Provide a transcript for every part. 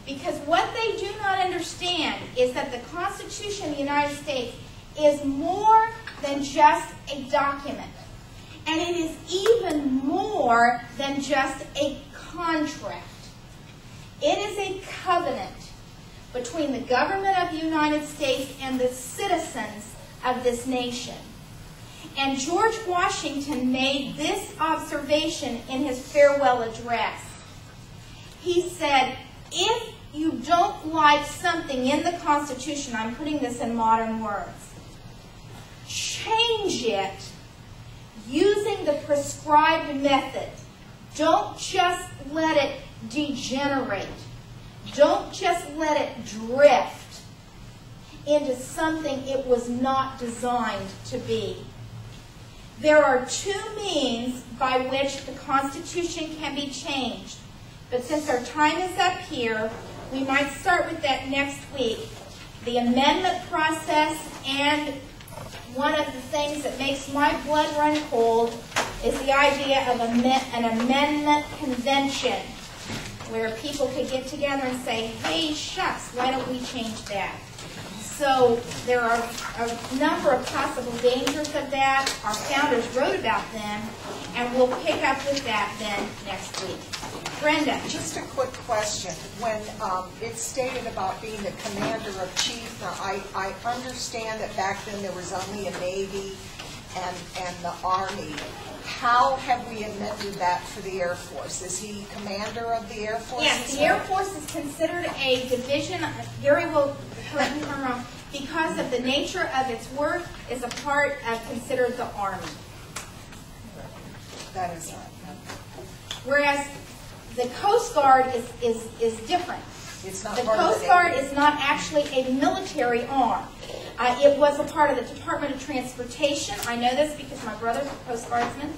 Because what they do not understand is that the Constitution of the United States is more than just a document. And it is even more than just a contract. It is a covenant between the government of the United States and the citizens of this nation. And George Washington made this observation in his farewell address. He said, if you don't like something in the Constitution, I'm putting this in modern words, change it using the prescribed method. Don't just let it degenerate. Don't just let it drift into something it was not designed to be. There are two means by which the Constitution can be changed. But since our time is up here, we might start with that next week. The amendment process, and one of the things that makes my blood run cold is the idea of an amendment convention where people could get together and say, hey, shucks, why don't we change that? So there are a number of possible dangers of that. Our founders wrote about them, and we'll pick up with that then next week. Brenda. Just a quick question. When it's stated about being the commander-in-chief, now I understand that back then there was only a Navy and the Army. How have we amended that for the Air Force? Is he commander of the Air Force? Yes, the Air Force is considered a division. Gary will correct me if I'm wrong. Because of the nature of its work, is a part of considered the Army. That is not. Whereas the Coast Guard is different. It's not the part Coast of the Guard is not actually a military arm. It was a part of the Department of Transportation. I know this because my brother's a Coast Guardsman.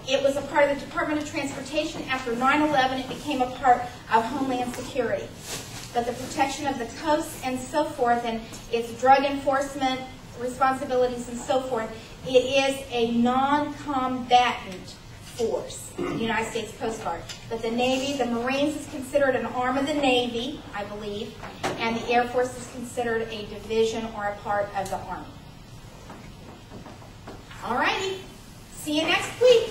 It was a part of the Department of Transportation. After 9/11, it became a part of Homeland Security. But the protection of the coast and so forth, and its drug enforcement responsibilities and so forth, it is a non-combatant force, the United States Coast Guard. But the Navy, the Marines is considered an arm of the Navy, I believe, and the Air Force is considered a division or a part of the Army. All righty. See you next week.